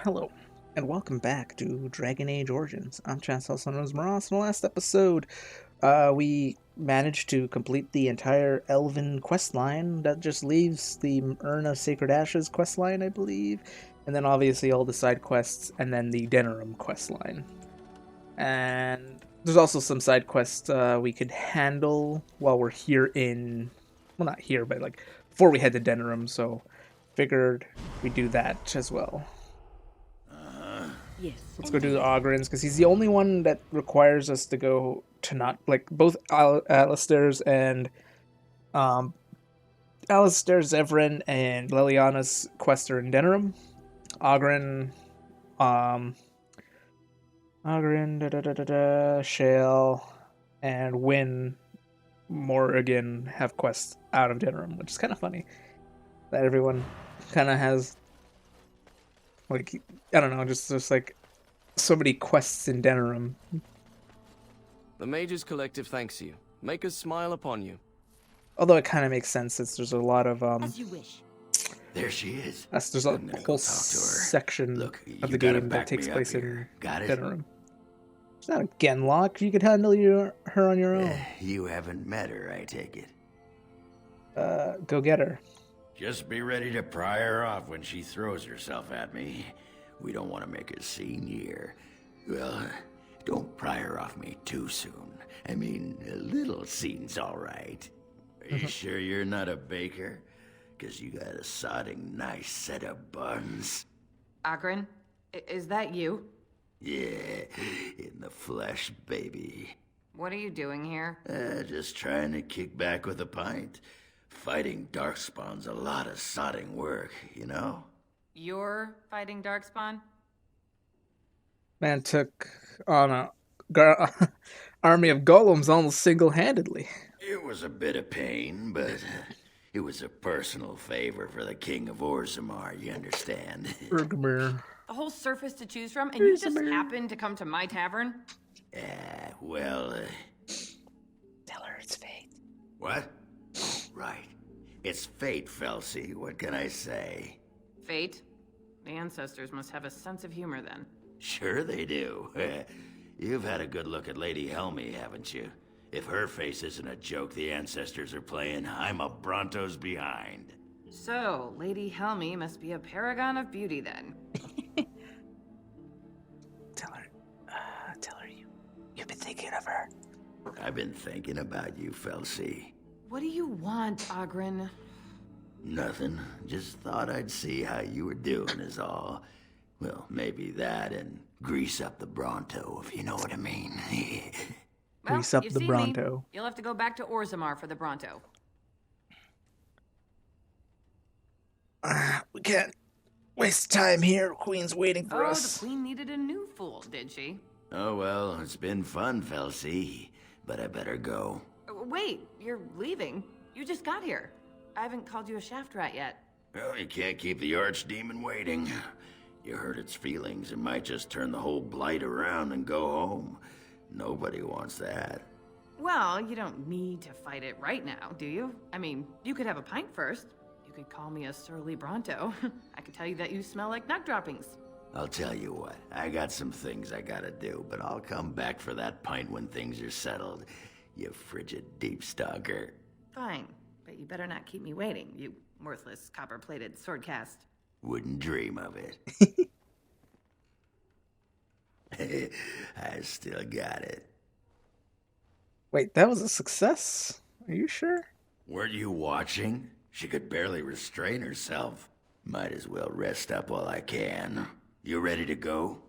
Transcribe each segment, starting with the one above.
Hello, and welcome back to Dragon Age Origins. I'm Chance, also known as Moras. In the last episode, we managed to complete the entire Elven quest line. That just leaves the Urn of Sacred Ashes quest line, I believe, and then obviously all the side quests, and then the Denerim quest line. And there's also some side quests we could handle while we're here in, well, not here, but like before we head to Denerim. So figured we do that as well. Yes. Let's go do the Ogrins, because he's the only one that requires us to go to not, like, both Alistair's and, Alistair, Zevran, and Liliana's quest are in Denerim. Ogren, um, Shale, and Wynn Morrigan have quests out of Denerim, which is kind of funny that everyone kind of has, like, I don't know, just like so many quests in Denerim. The Mage's collective thanks you. Make us smile upon you. Although it kind of makes sense since there's a lot of As you wish. There she is. there's a I'm gonna whole go talk to her. section Look, of you the gotta game that back takes me up place here. in Got it? Denerim. It's not a Genlock. You could handle her on your own. You haven't met her, I take it. Go get her. Just be ready to pry her off when she throws herself at me. We don't want to make a scene here. Well, don't pry her off me too soon. I mean, a little scene's all right. Are you sure you're not a baker? 'Cause you got a sodding nice set of buns. Ogren, is that you? Yeah, in the flesh, baby. What are you doing here? Just trying to kick back with a pint. Fighting darkspawn's a lot of sodding work, you know? You're fighting Darkspawn? Man took on a army of golems almost single-handedly. It was a bit of pain, but it was a personal favor for the King of Orzammar, you understand? Urgmir. A whole surface to choose from, and you just happened to come to my tavern? Well, Tell her it's fate. what? Right. It's fate, Felsi. What can I say? Fate? The ancestors must have a sense of humor then. Sure they do. You've had a good look at Lady Helmy, haven't you? If her face isn't a joke the ancestors are playing, I'm a Bronto's behind. So, Lady Helmy must be a paragon of beauty then. Tell her you've been thinking of her. I've been thinking about you, Felsi. What do you want, Ogren? Nothing. Just thought I'd see how you were doing is all. Well, maybe that and grease up the Bronto, if you know what I mean. Well, Grease up you've the seen Bronto. Me. You'll have to go back to Orzammar for the Bronto. We can't waste time here. Queen's waiting for Oh, us. the Queen needed a new fool, did she? Oh well, it's been fun, Felsi. But I better go. Wait, you're leaving? You just got here. I haven't called you a shaft rat yet. Well, you can't keep the archdemon waiting. You hurt its feelings, it might just turn the whole blight around and go home. Nobody wants that. Well, you don't need to fight it right now, do you? I mean, you could have a pint first. You could call me a surly Bronto. I could tell you that you smell like nut droppings. I'll tell you what, I got some things I gotta do, but I'll come back for that pint when things are settled. You frigid deep stalker. Fine, but you better not keep me waiting, you worthless copper-plated swordcast. Wouldn't dream of it. I still got it. Wait, that was a success? Are you sure? Weren't you watching? She could barely restrain herself. Might as well rest up while I can. You ready to go?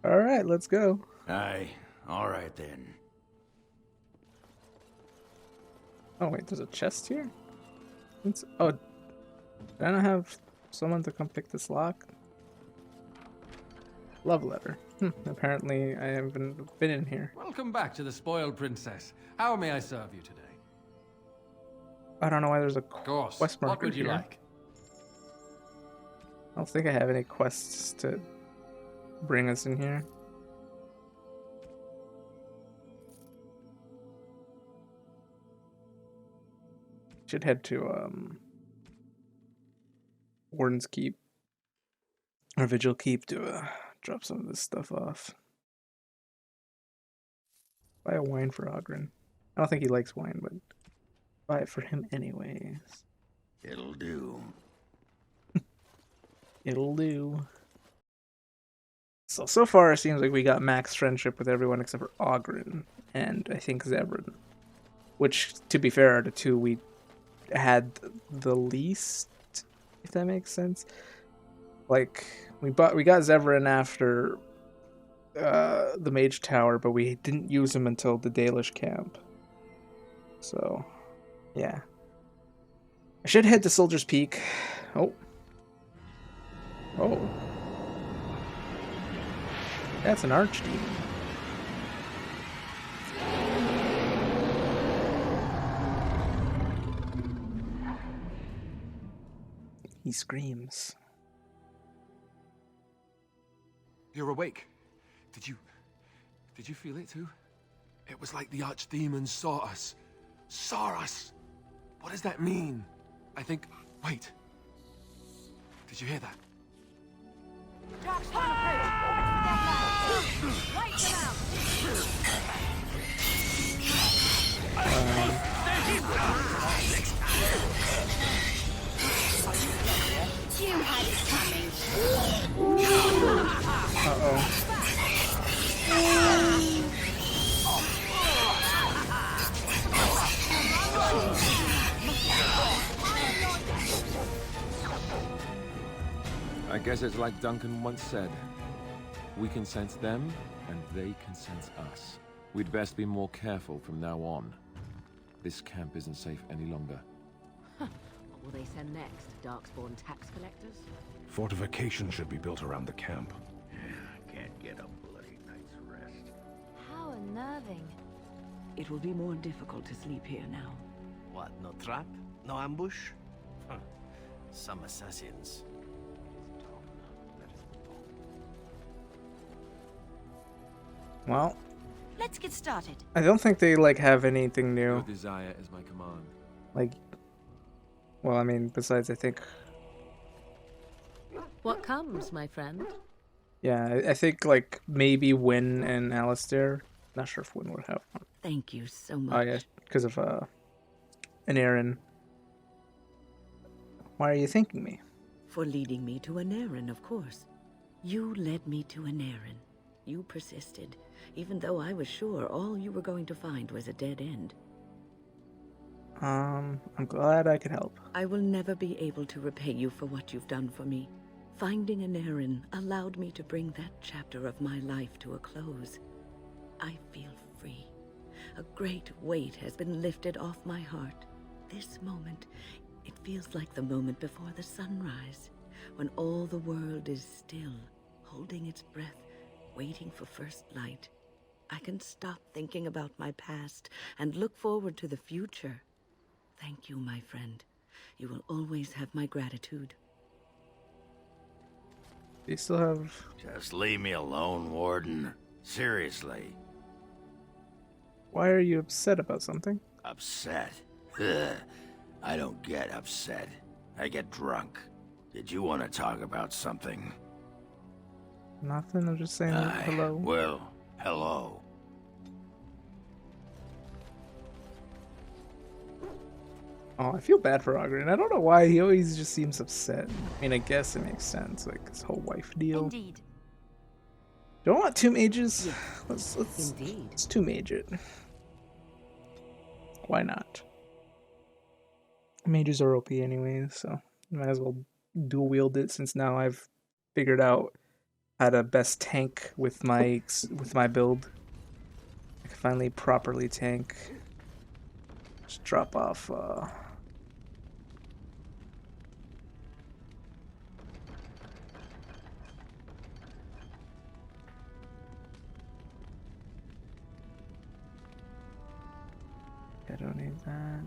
Alright, let's go. Aye, alright then. Oh wait, there's a chest here? Oh, did I not have someone to come pick this lock? Love letter. Apparently I haven't been in here. Welcome back to the Spoiled Princess. How may I serve you today? I don't know why there's a Of course. quest marker What would you here. like? I don't think I have any quests to bring us in here. Should head to Warden's Keep. Our Vigil Keep to drop some of this stuff off. Buy a wine for Ogren. I don't think he likes wine, but buy it for him anyways. It'll do. It'll do. So far it seems like we got max friendship with everyone except for Ogren and I think Zevran. Which, to be fair, are the two we had the least, if that makes sense. Like, we got Zevran after the Mage Tower, but we didn't use him until the Dalish camp. So, yeah. I should head to Soldier's Peak. Oh. That's an Archdemon. He screams. You're awake. Did you feel it too? It was like the archdemon saw us. Saw us! What does that mean? I think... Wait. Did you hear that? You had it coming. Uh-oh. I guess it's like Duncan once said. We can sense them, and they can sense us. We'd best be more careful from now on. This camp isn't safe any longer. What will they send next? Darkspawn tax collectors? Fortifications should be built around the camp. Can't get a bloody night's rest. How unnerving. It will be more difficult to sleep here now. What, no trap? No ambush? Huh. Some assassins. Well, Let's get started. I don't think they like have anything new. Your desire is my command. Like, well, I mean, besides, I think, What comes, my friend? yeah, I think like maybe Wynn and Alistair. Not sure if Wynn would have one. Thank you so much. Oh yeah, because of an Aaron. Why are you thanking me? For leading me to an errand, of course. You led me to an errand. You persisted, even though I was sure all you were going to find was a dead end. I'm glad I could help. I will never be able to repay you for what you've done for me. Finding an errand allowed me to bring that chapter of my life to a close. I feel free. A great weight has been lifted off my heart. This moment, it feels like the moment before the sunrise, when all the world is still, holding its breath, waiting for first light. I can stop thinking about my past and look forward to the future. Thank you, my friend. You will always have my gratitude. Do you still have... Just leave me alone, Warden. Seriously. Why are you upset about something? Upset? Ugh. I don't get upset. I get drunk. Did you want to talk about something? Nothing, I'm just saying hello. Well, hello. Oh, I feel bad for Ogren. I don't know why he always just seems upset. I mean, I guess it makes sense, like his whole wife deal. Indeed. Don't want two mages. Let's Indeed. let's two mage it. Why not? Mages are OP anyways, so might as well dual wield it since now I've figured out how to best tank with my build. I can finally properly tank. Just drop off I don't need that.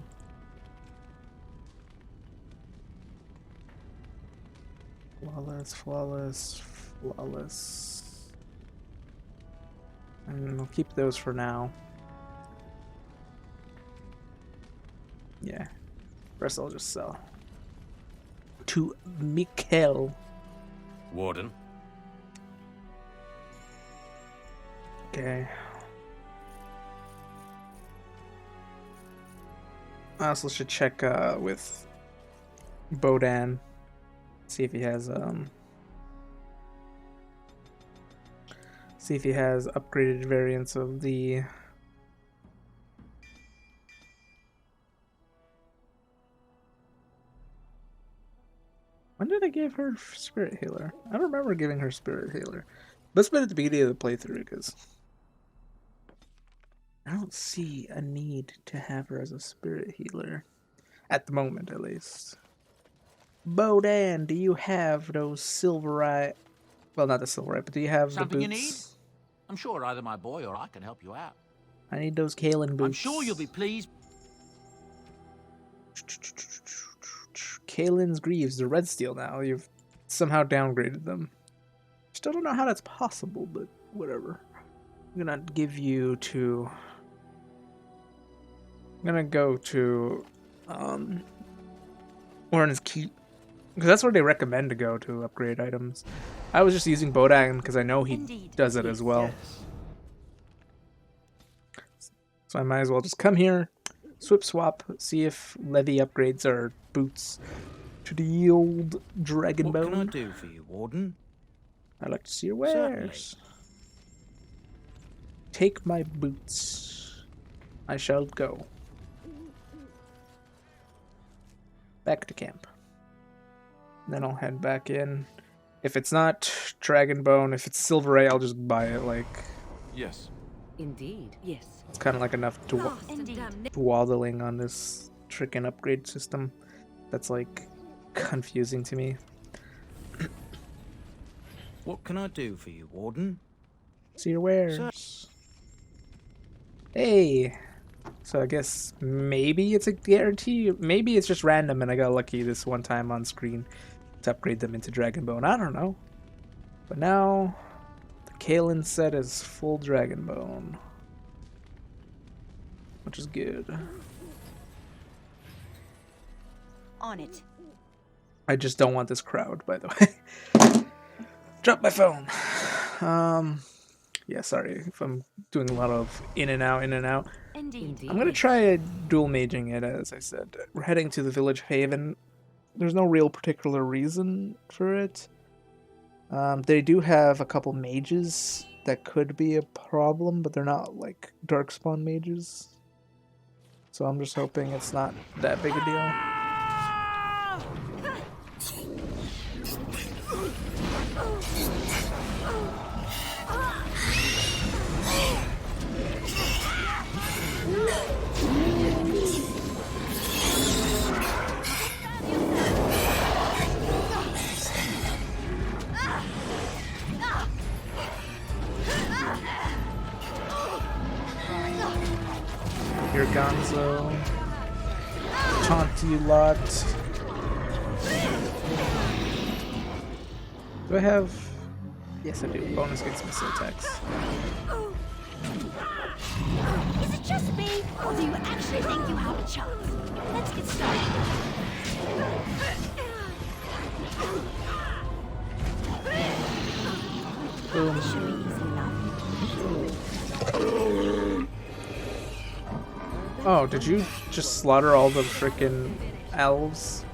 Flawless. And I'll keep those for now. Yeah. Rest I'll just sell. To Mikkel. Warden, Okay. I also should check with Bodan, see if he has upgraded variants of the When did I give her Spirit Healer? I don't remember giving her Spirit Healer. Must have been at the beginning of the playthrough, because I don't see a need to have her as a Spirit Healer. At the moment, at least. Bodan, do you have those Silverite... Well, not the Silverite, but do you have Something the you need? boots? I'm sure either my boy or I can help you out. I need those Kalen boots. I'm sure you'll be pleased. Kalen's Greaves, the red steel now. You've somehow downgraded them. Still don't know how that's possible, but whatever. I'm gonna give you to... I'm gonna go to Oran's Keep, because that's where they recommend to go to upgrade items. I was just using Bodan because I know he does it as well. So I might as well just come here, swap, see if Levy upgrades our boots to the old Dragon Bone. What can I do for you, Warden? I'd like to see your wares. Take my boots. I shall go. Back to camp. Then I'll head back in. If it's not Dragonbone, if it's Silverite, I'll just buy it. Like, Yes. Indeed, yes. it's kind of like enough to waddling on this trick and upgrade system. That's like confusing to me. What can I do for you, Warden? See your wares. Hey. So I guess maybe it's a guarantee. Maybe it's just random and I got lucky this one time on screen to upgrade them into Dragonbone. I don't know. But now the Kalen set is full Dragonbone, which is good. On it. I just don't want this crowd, by the way. Drop my phone. Yeah, sorry if I'm doing a lot of in and out, in and out. Indeed. I'm gonna try dual maging it, as I said. We're heading to the village Haven. There's no real particular reason for it. They do have a couple mages that could be a problem, but they're not like Darkspawn mages. So I'm just hoping it's not that big a deal. Here, Gonzo. Taunt you lot. Do I have... Yes, I do. Bonus against missile attacks. Is it just me, or do you actually think you have a chance? Let's get started. Boom. Should be easy enough. Oh, did you just slaughter all the frickin' elves?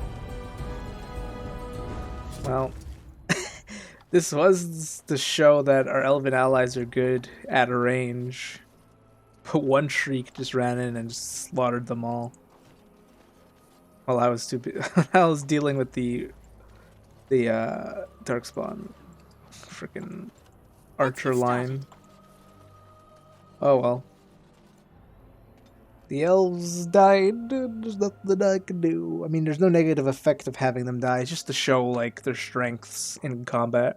Well, this was to show that our elven allies are good at a range. But one shriek just ran in and just slaughtered them all. While I was I was dealing with the Darkspawn frickin' archer line. Oh well. The elves died. There's nothing I can do. I mean, there's no negative effect of having them die. It's just to show, like, their strengths in combat.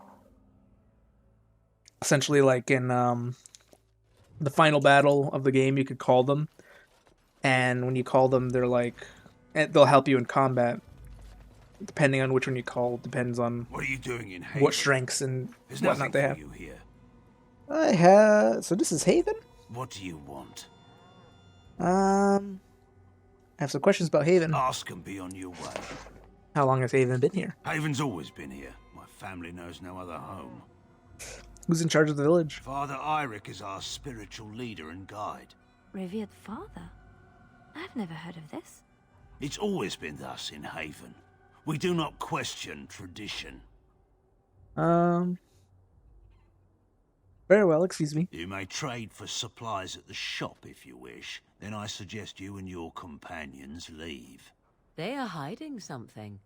Essentially, like in the final battle of the game, you could call them. And when you call them, they're like... They'll help you in combat. Depending on which one you call, depends on What are you doing in Haven? what strengths and There's whatnot they have. you here. I have... So this is Haven? What do you want? I have some questions about Haven. Ask and be on your way. How long has Haven been here? Haven's always been here. My family knows no other home. Who's in charge of the village? Father Eirik is our spiritual leader and guide. Revered father? I've never heard of this. It's always been thus in Haven. We do not question tradition. Very well, excuse me. You may trade for supplies at the shop if you wish. Then I suggest you and your companions leave. They are hiding something.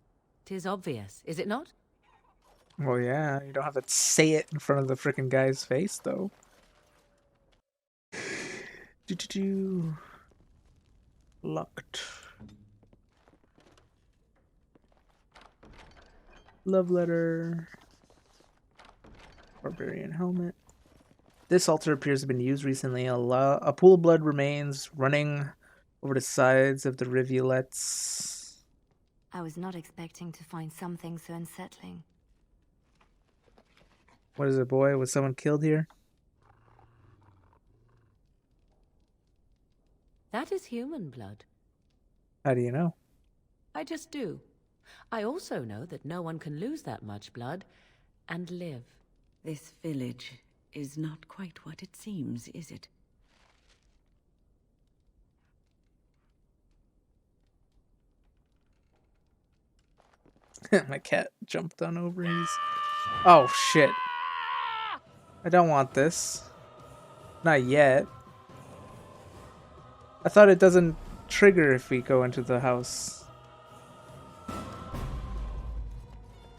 'Tis obvious, is it not? Well, yeah, you don't have to say it in front of the freaking guy's face, though. Do. Locked. Love letter. Barbarian helmet. This altar appears to have been used recently. A pool of blood remains running over the sides of the rivulets. I was not expecting to find something so unsettling. What is it, boy? Was someone killed here? That is human blood. How do you know? I just do. I also know that no one can lose that much blood and live. This village is not quite what it seems, is it? My cat jumped on over his... Oh, shit. I don't want this. Not yet. I thought it doesn't trigger if we go into the house.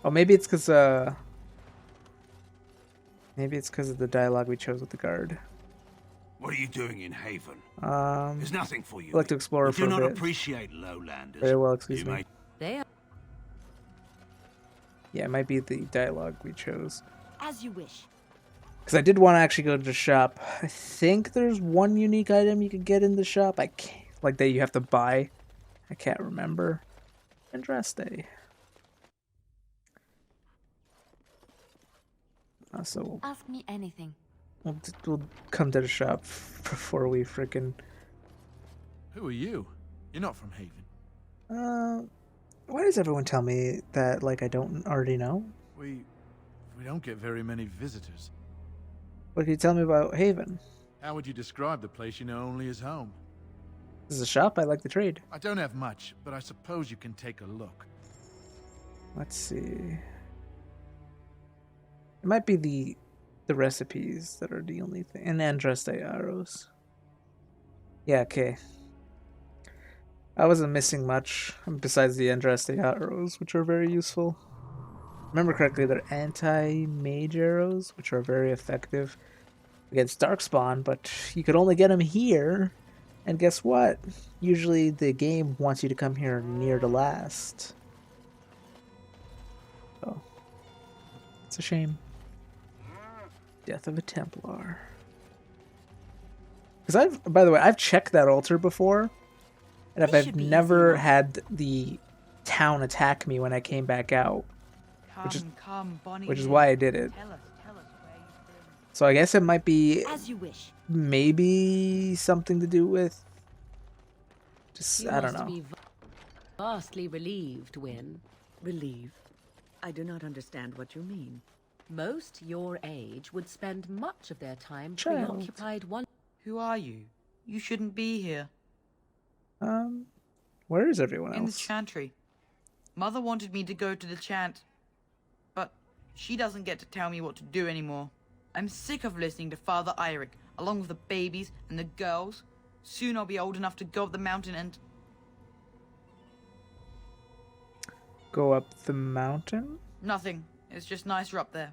Oh, maybe it's because, Maybe it's because of the dialogue we chose with the guard. What are you doing in Haven? There's nothing for you. I'd like to explore We for a do not bit. appreciate lowlanders. Very well, excuse You me. may- They are... Yeah, it might be the dialogue we chose. As you wish. Because I did want to actually go to the shop. I think there's one unique item you could get in the shop. I can't, like, that you have to buy. I can't remember. Andraste. So Ask me anything. we'll come to the shop before we frickin'... Who are you? You're not from Haven. Why does everyone tell me that, like, I don't already know? We don't get very many visitors. What can you tell me about Haven? How would you describe the place you know only as home? This is a shop. I like the trade. I don't have much, but I suppose you can take a look. Let's see. It might be the recipes that are the only thing. And Andraste arrows. Yeah, okay. I wasn't missing much besides the Andraste arrows, which are very useful. Remember correctly, they're anti-mage arrows, which are very effective against Darkspawn, but you could only get them here. And guess what? Usually the game wants you to come here near the last. So, it's a shame. Death of a Templar. Because by the way, I've checked that altar before, and if I've never had the town attack me when I came back out, which is why I did it. So I guess it might be As you wish. maybe something to do with just You I don't must know. be vastly relieved, Wynne. Relieved? I do not understand what you mean. Most your age would spend much of their time preoccupied one... Who are you? You shouldn't be here. Where is everyone In the else? chantry. Mother wanted me to go to the chant, but she doesn't get to tell me what to do anymore. I'm sick of listening to Father Eirik, along with the babies and the girls. Soon I'll be old enough to go up the mountain and... Go up the mountain? Nothing. It's just nicer up there.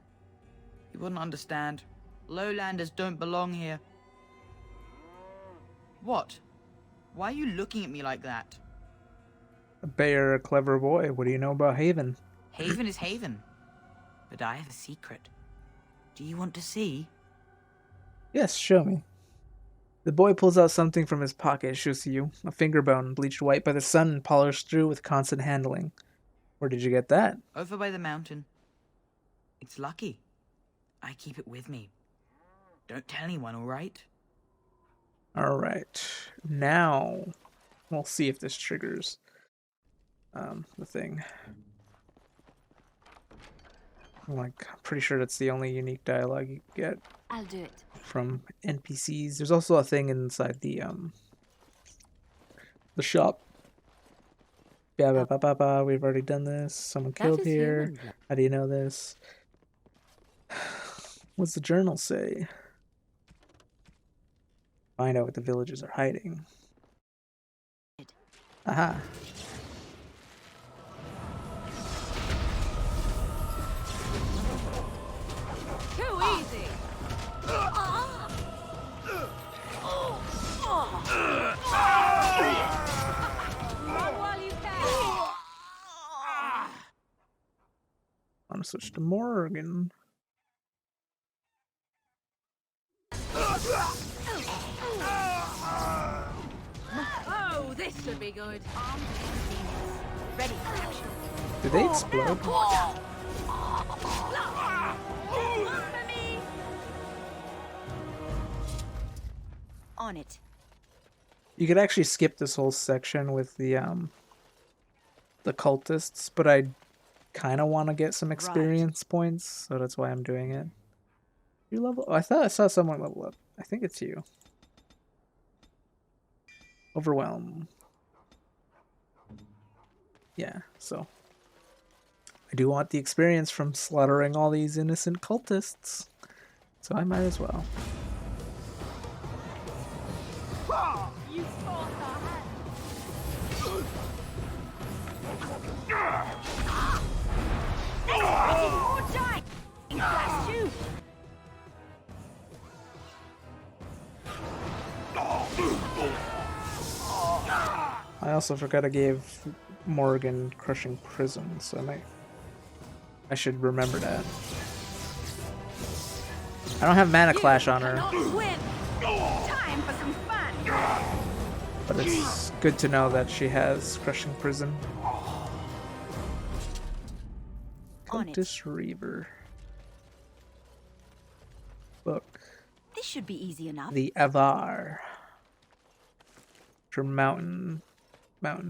You wouldn't understand. Lowlanders don't belong here. What? Why are you looking at me like that? I bet you're a clever boy. What do you know about Haven? Haven is Haven. But I have a secret. Do you want to see? Yes, show me. The boy pulls out something from his pocket, shows to you. A finger bone, bleached white by the sun and polished through with constant handling. Where did you get that? Over by the mountain. It's lucky. I keep it with me. Don't tell anyone, alright? Alright. Now, we'll see if this triggers the thing. I'm pretty sure that's the only unique dialogue you get I'll do it. from NPCs. There's also a thing inside the shop. Yeah, we've already done this. Someone killed here. How do you know this? What's the journal say? Find out what the villagers are hiding. Aha. Too easy. Run while you can. I'm gonna switch to Morgan. Oh, this should be good. Ready for action. Did they explode? On it. You could actually skip this whole section with the cultists, but I kind of want to get some experience points, so that's why I'm doing it. You level? Oh, I thought I saw someone level up. I think it's you. Overwhelm. Yeah, so I do want the experience from slaughtering all these innocent cultists, so I might as well. You forced our hand. More time. Blast you. I also forgot I gave Morgan Crushing Prism, so I should remember that. I don't have Mana Clash on her, Time for some fun. but it's good to know that she has Crushing Prism. Cultist Reaver. Book. This should be easy enough. The Avar. For mountain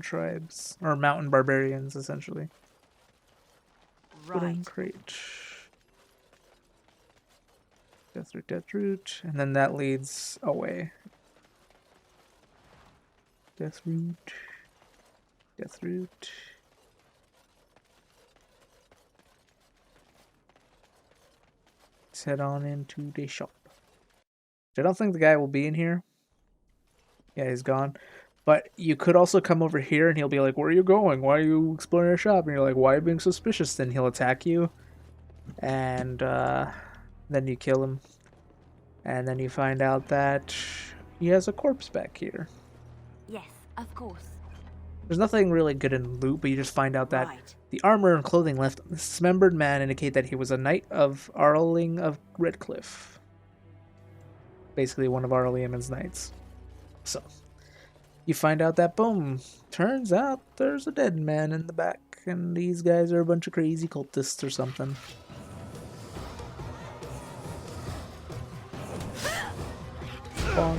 tribes. Or mountain barbarians, essentially. Wooden crate. Deathroot. And then that leads away. Deathroot. Let's head on into the shop. I don't think the guy will be in here. Yeah, he's gone. But you could also come over here and he'll be like, where are you going? Why are you exploring our shop? And you're like, why are you being suspicious? Then he'll attack you. And then you kill him. And then you find out that he has a corpse back here. Yes, of course. There's nothing really good in loot, but you just find out that the armor and clothing left on the dismembered man indicate that he was a knight of Arling of Redcliffe. Basically one of Arlemon's knights. So, you find out that, boom, turns out there's a dead man in the back, and these guys are a bunch of crazy cultists or something. Bonk.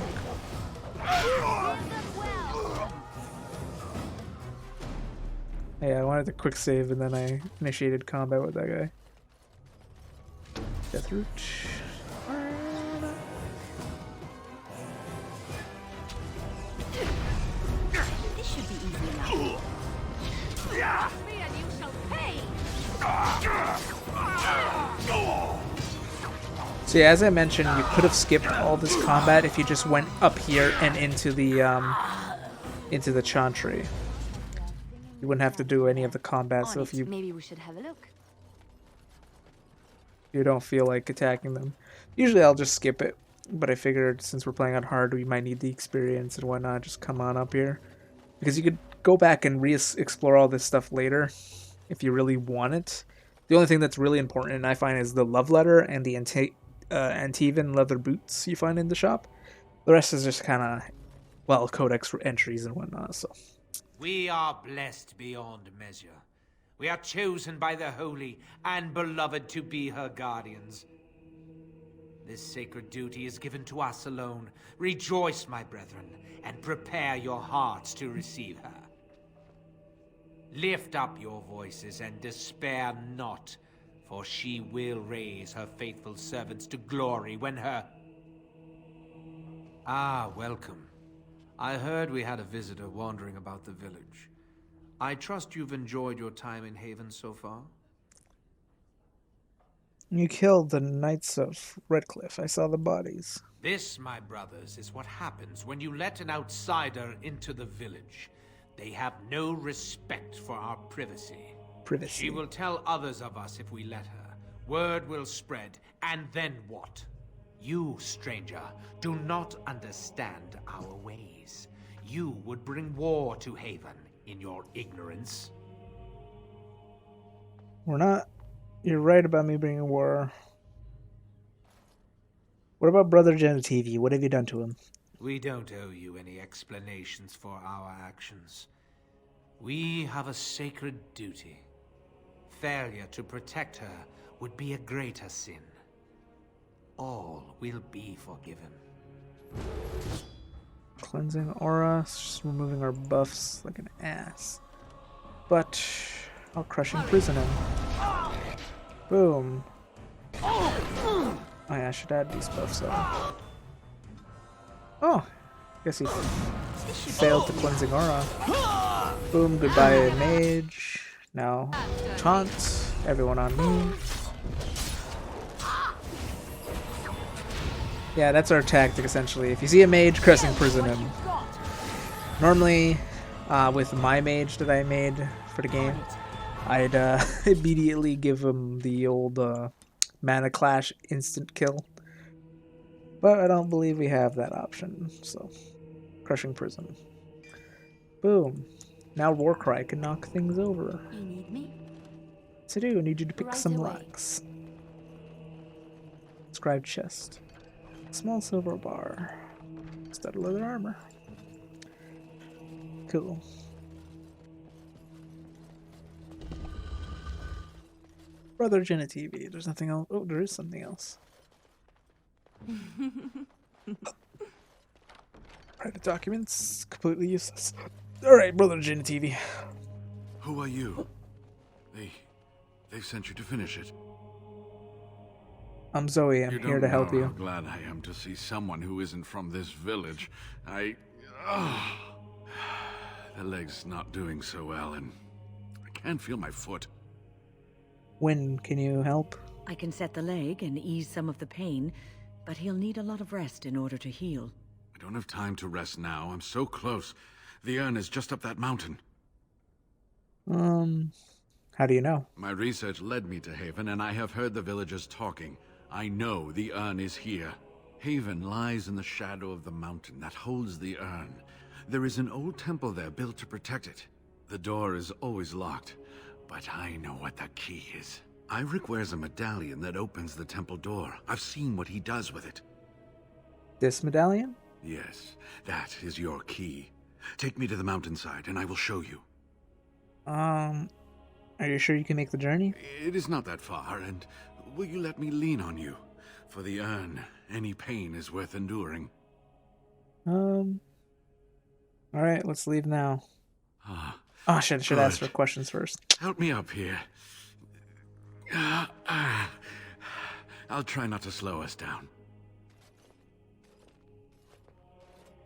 Yeah, I wanted a quick save, and then I initiated combat with that guy. Deathroot. This should be easy enough. Me and you shall pay. So yeah, as I mentioned, you could have skipped all this combat if you just went up here and into the Chantry. You wouldn't have to do any of the combat, so if Maybe we should have a look. you don't feel like attacking them. Usually I'll just skip it, but I figured since we're playing on hard, we might need the experience and whatnot, just come on up here. Because you could go back and re-explore all this stuff later, if you really want it. The only thing that's really important, I find, is the love letter and the Antivan leather boots you find in the shop. The rest is just kind of, well, codex entries and whatnot, so... We are blessed beyond measure. We are chosen by the holy and beloved to be her guardians. This sacred duty is given to us alone. Rejoice, my brethren, and prepare your hearts to receive her. Lift up your voices and despair not, for she will raise her faithful servants to glory when her... Ah, welcome. I heard we had a visitor wandering about the village. I trust you've enjoyed your time in Haven so far? You killed the Knights of Redcliffe. I saw the bodies. This, my brothers, is what happens when you let an outsider into the village. They have no respect for our privacy. She will tell others of us if we let her. Word will spread, and then what? You, stranger, do not understand our ways. You would bring war to Haven in your ignorance. We're not... You're right about me bringing war. What about Brother Genitivi? What have you done to him? We don't owe you any explanations for our actions. We have a sacred duty. Failure to protect her would be a greater sin. All will be forgiven. Cleansing aura, just removing our buffs like an ass. But I'll crushing prison him. Boom. Oh yeah, I should add these buffs on. Oh, guess he failed the cleansing aura. Boom, goodbye mage. Now taunt everyone on me. Yeah, that's our tactic essentially. If you see a mage, crushing prison him. Normally, with my mage that I made for the game, I'd immediately give him the old mana clash instant kill. But I don't believe we have that option, so crushing prison. Boom. Now Warcry can knock things over. You need me? To do, I need you to pick Right some away. rocks. Scribe chest. Small silver bar. Studded leather armor. Cool. Brother Genitivi. There's nothing else. Oh, there is something else. Private documents. Completely useless. Alright, Brother Genitivi. Who are you? They've sent you to finish it. I'm Zoe. I'm here to help you. How glad I am to see someone who isn't from this village. The leg's not doing so well, and I can't feel my foot. When can you help? I can set the leg and ease some of the pain, but he'll need a lot of rest in order to heal. I don't have time to rest now. I'm so close. The urn is just up that mountain. How do you know? My research led me to Haven, and I have heard the villagers talking. I know the urn is here. Haven lies in the shadow of the mountain that holds the urn. There is an old temple there built to protect it. The door is always locked, but I know what the key is. Iric wears a medallion that opens the temple door. I've seen what he does with it. This medallion? Yes, that is your key. Take me to the mountainside, and I will show you. Are you sure you can make the journey? It is not that far, and will you let me lean on you? For the urn, any pain is worth enduring. Alright, let's leave now. I should ask for questions first. Help me up here. I'll try not to slow us down.